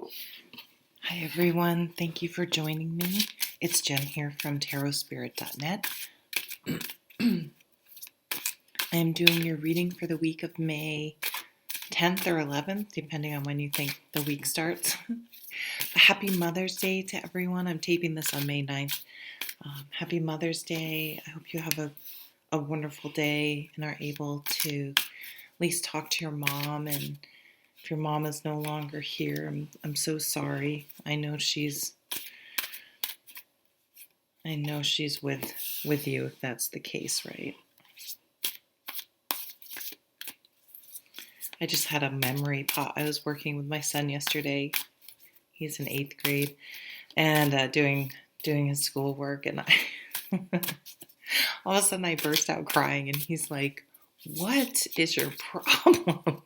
Hi everyone, thank you for joining me. It's Jen here from tarotspirit.net. I am doing your reading for the week of May 10th or 11th, depending on when you think the week starts. Happy Mother's Day to everyone. I'm taping this on May 9th. Happy Mother's Day. I hope you have a wonderful day and are able to at least talk to your mom. And if your mom is no longer here, I'm so sorry. I know she's with you if that's the case, right? I just had a memory pop. I was working with my son yesterday. He's in 8th grade and doing his schoolwork, and all of a sudden I burst out crying, and he's like, "What is your problem?"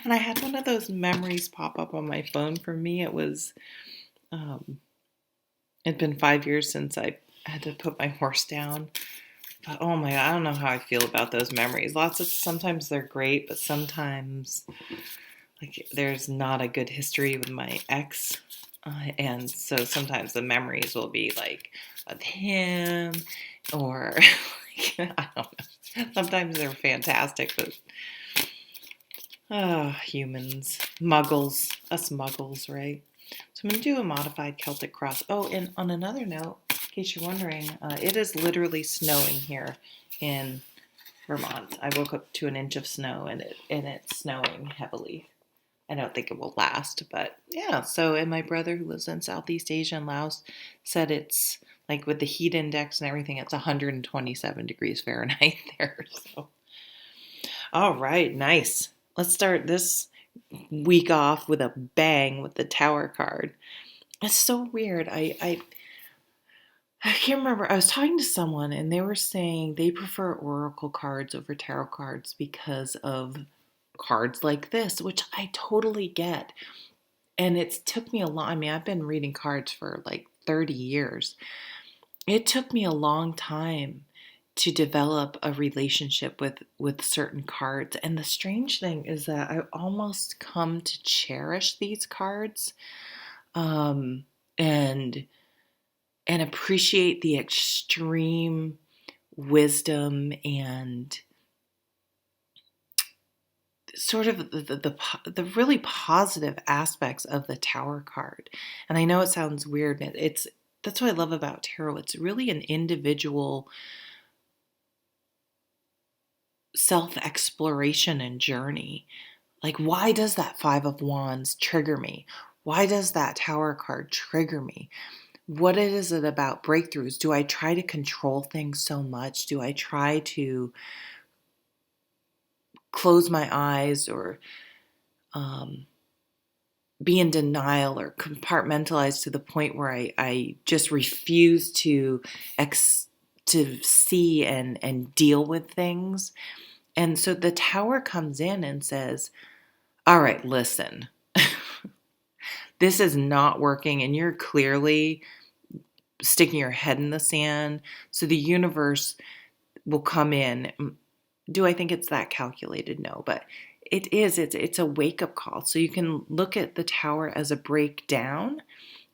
And I had one of those memories pop up on my phone. For me, it was it'd been 5 years since I had to put my horse down. But oh my God, I don't know how I feel about those memories. Sometimes they're great, but sometimes there's not a good history with my ex. And so sometimes the memories will be like of him or I don't know. Sometimes they're fantastic, but humans, us muggles, right? So I'm going to do a modified Celtic cross. Oh, and on another note, in case you're wondering, it is literally snowing here in Vermont. I woke up to an inch of snow, and it's snowing heavily. I don't think it will last, but yeah. So, and my brother who lives in Southeast Asia and Laos said it's like with the heat index and everything, it's 127 degrees Fahrenheit there. So, all right, nice. Let's start this week off with a bang with the Tower card. It's so weird. I can't remember. I was talking to someone and they were saying they prefer oracle cards over tarot cards because of cards like this, which I totally get. And it took me a long, I mean, I've been reading cards for like 30 years. It took me a long time to develop a relationship with certain cards. And the strange thing is that I almost come to cherish these cards, and appreciate the extreme wisdom and sort of the really positive aspects of the Tower card. And I know it sounds weird, but that's what I love about tarot. It's really an individual self-exploration and journey. Like, why does that Five of Wands trigger me? Why does that Tower card trigger me? What is it about breakthroughs? Do I try to control things so much? Do I try to close my eyes or be in denial or compartmentalize to the point where I just refuse to see and deal with things? And so the Tower comes in and says, all right, listen, this is not working and you're clearly sticking your head in the sand. So the universe will come in. Do I think it's that calculated? No, but it is. It's a wake-up call. So you can look at the Tower as a breakdown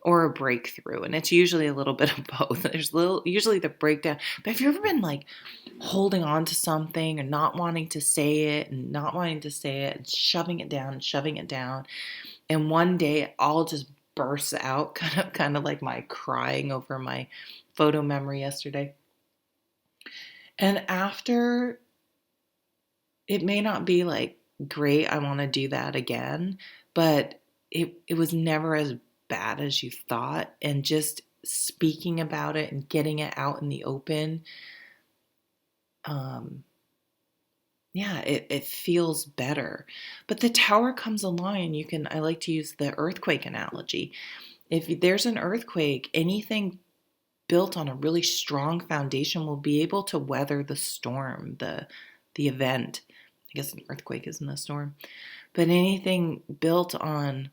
or a breakthrough, and it's usually a little bit of both. There's usually the breakdown. But have you ever been like holding on to something and not wanting to say it and not wanting to say it and shoving it down, and one day it all just bursts out, kind of like my crying over my photo memory yesterday. And after, it may not be like, great, I want to do that again, but it was never as bad as you thought. And just speaking about it and getting it out in the open, yeah, it feels better. But the Tower comes along, and I like to use the earthquake analogy. If there's an earthquake, anything built on a really strong foundation will be able to weather the storm, the event. I guess an earthquake isn't a storm. But anything built on,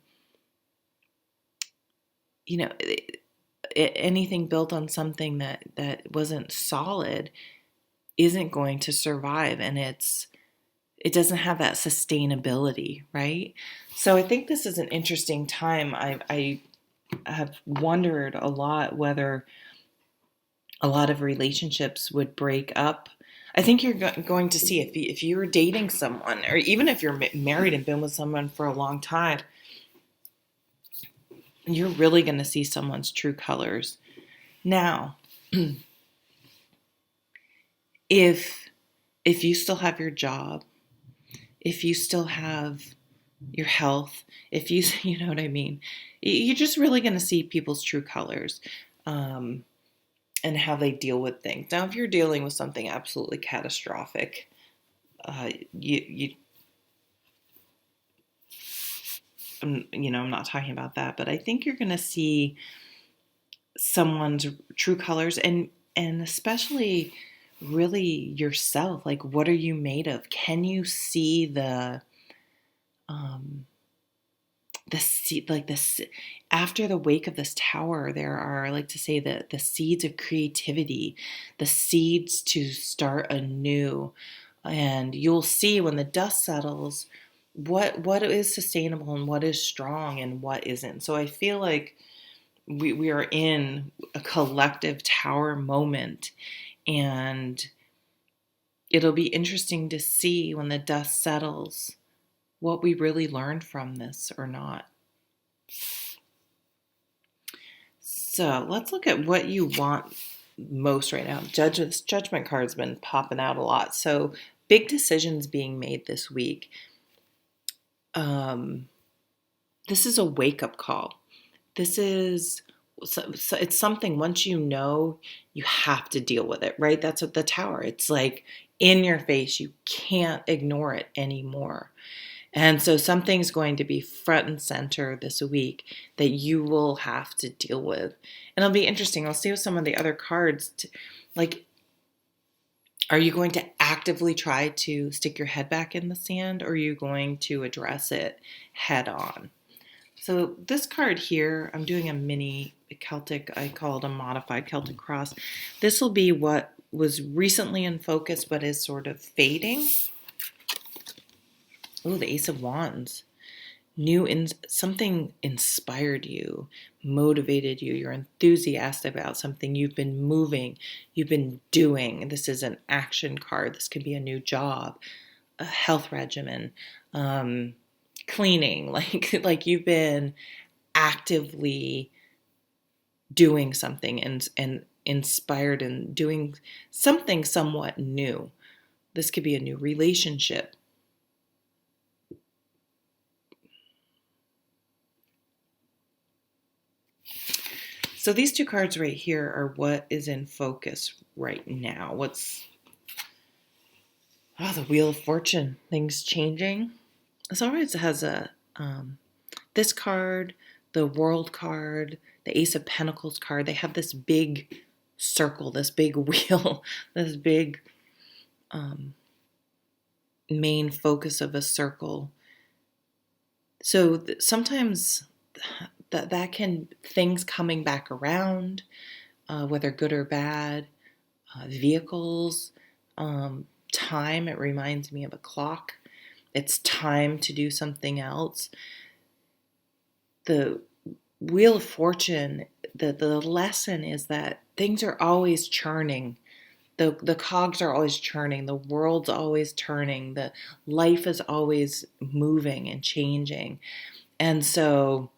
anything built on something that wasn't solid isn't going to survive. And it doesn't have that sustainability, right? So I think this is an interesting time. I have wondered a lot whether a lot of relationships would break up. I think you're going to see if you're dating someone, or even if you're married and been with someone for a long time, you're really going to see someone's true colors. Now, if you still have your job, if you still have your health, if you you know what I mean, you're just really going to see people's true colors. And how they deal with things. Now, if you're dealing with something absolutely catastrophic, you I'm not talking about that, but I think you're going to see someone's true colors, and especially really yourself. Like, what are you made of? Can you see the seed, like this, after the wake of this tower, there are, I like to say, that the seeds of creativity, the seeds to start anew. And you'll see when the dust settles what is sustainable and what is strong and what isn't. So I feel like we are in a collective tower moment, and it'll be interesting to see when the dust settles what we really learned from this or not. So let's look at what you want most right now. Judgment card's been popping out a lot. So big decisions being made this week. This is a wake-up call. This is, so it's something, once you know, you have to deal with it, right? That's what the tower, it's like in your face. You can't ignore it anymore. And so something's going to be front and center this week that you will have to deal with. And it'll be interesting. I'll see with some of the other cards, like, are you going to actively try to stick your head back in the sand, or are you going to address it head on? So this card here, I'm doing a mini Celtic, I call it a modified Celtic cross. This will be what was recently in focus but is sort of fading. Oh, the Ace of Wands. Something inspired you, motivated you. You're enthusiastic about something. You've been moving. You've been doing. This is an action card. This could be a new job, a health regimen, cleaning. Like you've been actively doing something and inspired and doing something somewhat new. This could be a new relationship. So these two cards right here are what is in focus right now. The Wheel of Fortune, things changing. As always, it has this card, the World card, the Ace of Pentacles card. They have this big circle, this big wheel, this big main focus of a circle. So sometimes that can, things coming back around, whether good or bad, vehicles, time. It reminds me of a clock. It's time to do something else. The Wheel of Fortune, the lesson is that things are always churning. The cogs are always churning. The world's always turning. The life is always moving and changing. And so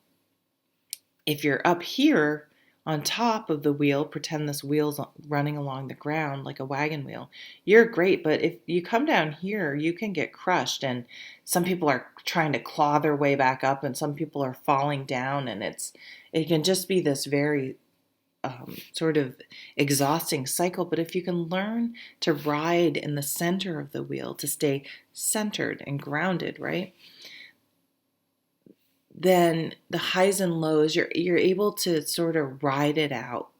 if you're up here on top of the wheel, pretend this wheel's running along the ground like a wagon wheel, you're great. But if you come down here, you can get crushed. And some people are trying to claw their way back up, and some people are falling down. And it can just be this very sort of exhausting cycle. But if you can learn to ride in the center of the wheel, to stay centered and grounded, right? Then the highs and lows, you're able to sort of ride it out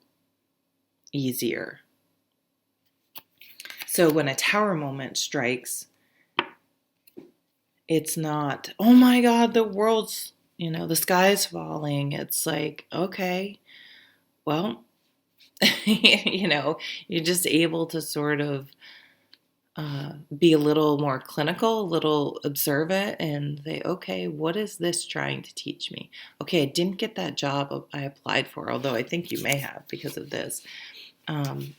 easier. So when a tower moment strikes, it's not, oh my God, the world's, the sky's falling. It's like, okay, well, you're just able to sort of be a little more clinical, a little observant, and say, okay, what is this trying to teach me? Okay, I didn't get that job I applied for, although I think you may have because of this. I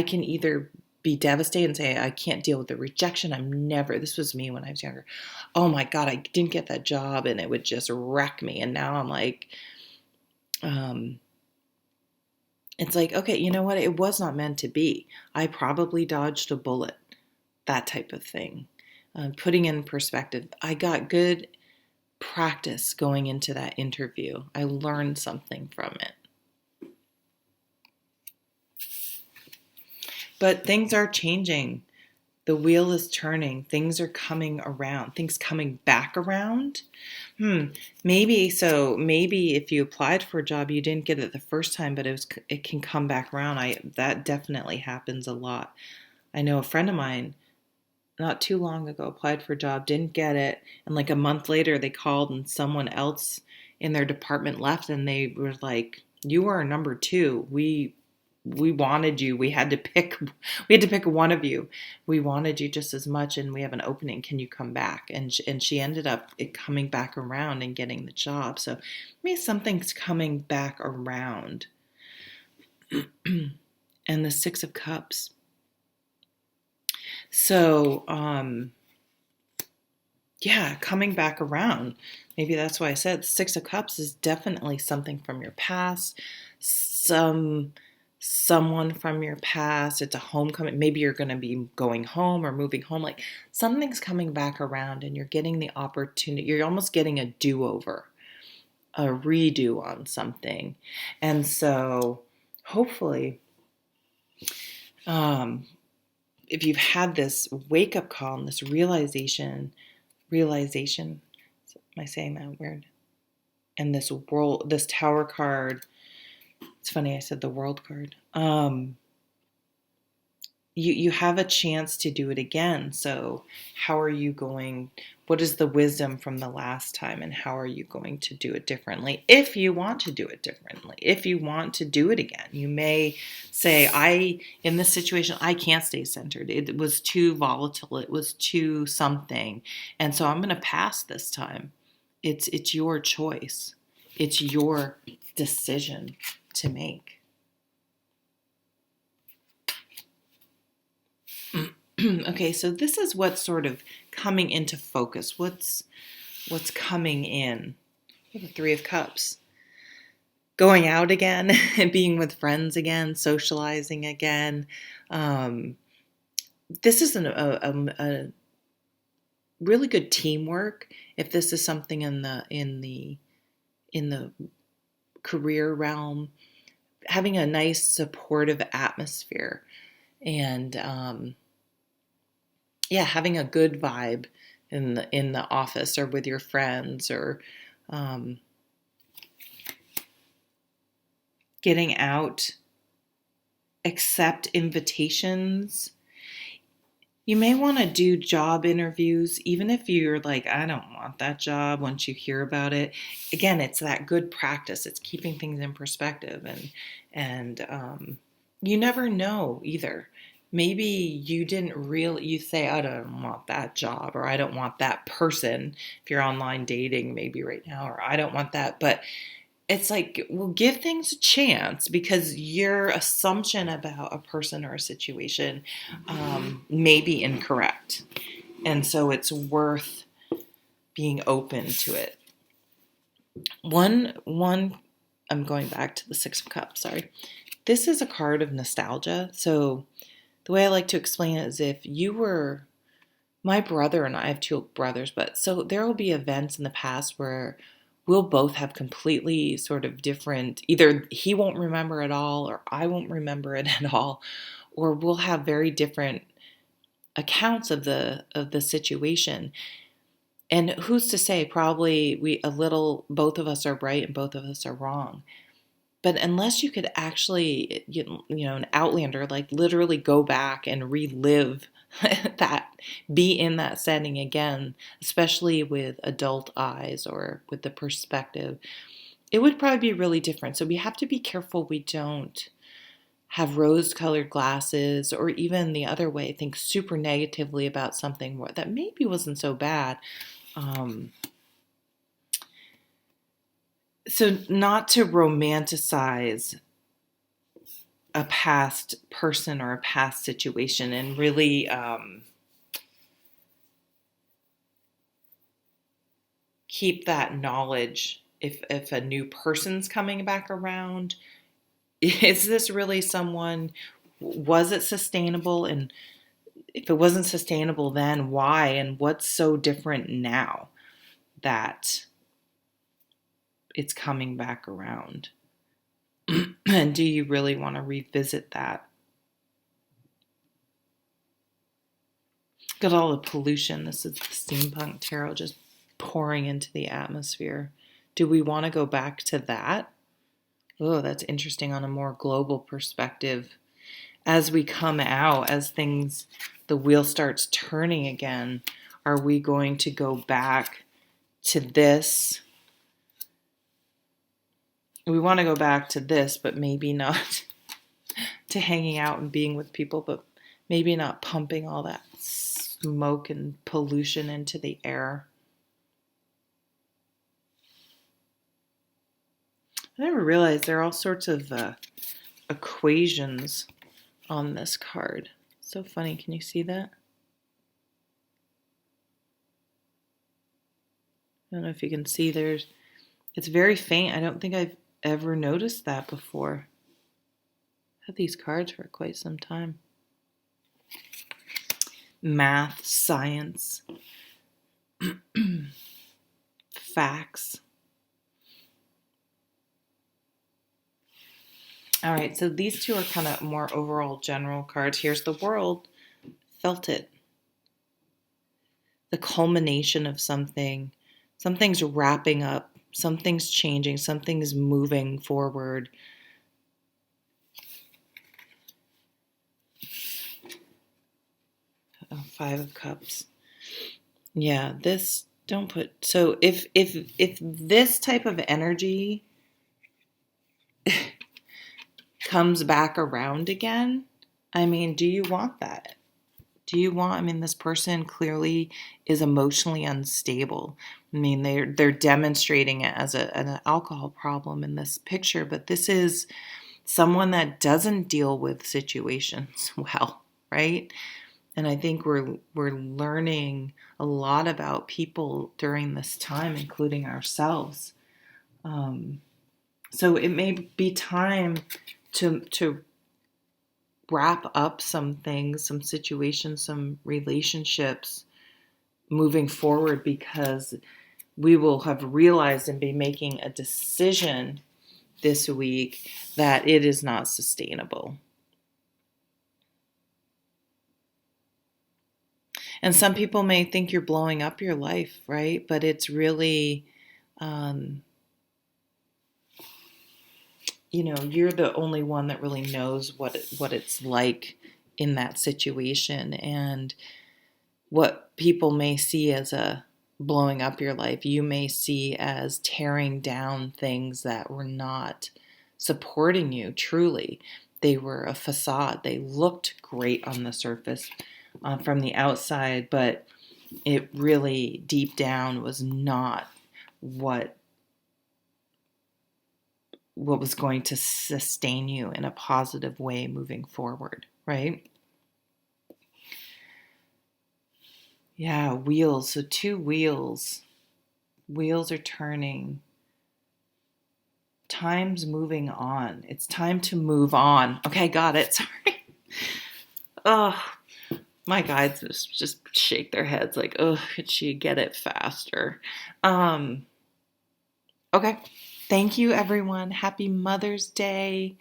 can either be devastated and say, I can't deal with the rejection. This was me when I was younger. Oh my God, I didn't get that job and it would just wreck me. And now I'm like, it's like, okay, you know what? It was not meant to be. I probably dodged a bullet, that type of thing. Putting in perspective, I got good practice going into that interview. I learned something from it. But things are changing. The wheel is turning. Things are coming around. Things coming back around. Maybe if you applied for a job, you didn't get it the first time, but it can come back around. That definitely happens a lot. I know a friend of mine not too long ago applied for a job, didn't get it, and like a month later they called and someone else in their department left, and they were like, "You are number 2. We wanted you. We had to pick one of you. We wanted you just as much, and we have an opening. Can you come back?" And she ended up coming back around and getting the job. So maybe something's coming back around. And the 6 of Cups. So, coming back around. Maybe that's why I said 6 of Cups is definitely something from your past. Someone from your past. It's a homecoming. Maybe you're going to be going home or moving home. Like something's coming back around and you're getting the opportunity. You're almost getting a do-over, a redo on something. And so hopefully, if you've had this wake-up call and this realization, am I saying that weird? And this Tower card, it's funny I said the World card. You have a chance to do it again. So what is the wisdom from the last time, and how are you going to do it differently? If you want to do it differently, if you want to do it again, you may say, in this situation, I can't stay centered. It was too volatile. It was too something. And so I'm going to pass this time. It's your choice. It's your decision to make. Okay, so this is what's sort of coming into focus. What's coming in? The 3 of Cups. Going out again, being with friends again, socializing again. This is a really good teamwork. If this is something in the career realm, having a nice supportive atmosphere, and having a good vibe in the office or with your friends, or getting out, accept invitations. You may want to do job interviews, even if you're like, I don't want that job. Once you hear about it, again, it's that good practice. It's keeping things in perspective, and you never know either. Maybe you say, I don't want that job, or I don't want that person. If you're online dating, maybe right now, or I don't want that. But it's like, well, give things a chance, because your assumption about a person or a situation may be incorrect. And so it's worth being open to it. One, I'm going back to the 6 of Cups, sorry. This is a card of nostalgia. So the way I like to explain it is, if you were my brother, and I have 2 brothers, but so there will be events in the past where we'll both have completely sort of different, either he won't remember it all or I won't remember it at all, or we'll have very different accounts of the situation. And who's to say, probably both of us are right and both of us are wrong. But unless you could actually, an Outlander, like literally go back and relive that, be in that setting again, especially with adult eyes or with the perspective, it would probably be really different. So we have to be careful we don't have rose-colored glasses, or even the other way, think super negatively about something that maybe wasn't so bad. So not to romanticize a past person or a past situation, and really keep that knowledge. If a new person's coming back around, is this really someone? Was it sustainable? And if it wasn't sustainable then, why? And what's so different now that it's coming back around? And do you really want to revisit that? Got all the pollution. This is the Steampunk Tarot just pouring into the atmosphere. Do we want to go back to that? Oh, that's interesting on a more global perspective. As we come out, as things, the wheel starts turning again, are we going to go back to this? We want to go back to this, but maybe not to hanging out and being with people, but maybe not pumping all that smoke and pollution into the air. I never realized there are all sorts of equations on this card. So funny. Can you see that? I don't know if you can see. It's very faint. I don't think I've ever noticed that before. I've had these cards for quite some time. Math, science, facts. All right, so these two are kind of more overall general cards. Here's the World. Felt it. The culmination of something. Something's wrapping up. Something's changing. Something's moving forward. Oh, Five of Cups. Yeah, this, don't put, so if this type of energy comes back around again, I mean, do you want that? Do you want, I mean, this person clearly is emotionally unstable. I mean, they're demonstrating it as an alcohol problem in this picture, but this is someone that doesn't deal with situations well, right? And I think we're learning a lot about people during this time, including ourselves. So it may be time to wrap up some things, some situations, some relationships moving forward, because we will have realized and be making a decision this week that it is not sustainable. And some people may think you're blowing up your life, right? But it's really, you're the only one that really knows what it's like in that situation. And what people may see as a blowing up your life, you may see as tearing down things that were not supporting you truly. They were a facade. They looked great on the surface from the outside, but it really deep down was not what was going to sustain you in a positive way moving forward, right? Yeah, wheels. So two wheels. Wheels are turning. Time's moving on. It's time to move on. Okay, got it. Sorry. Oh, my guides just shake their heads like, oh, could she get it faster? Okay. Thank you, everyone. Happy Mother's Day.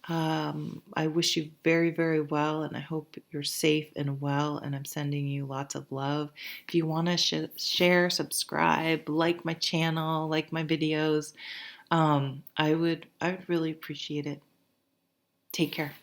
I wish you very, very well, and I hope you're safe and well, and I'm sending you lots of love. If you want to share, subscribe, like my channel, like my videos, I would really appreciate it. Take care.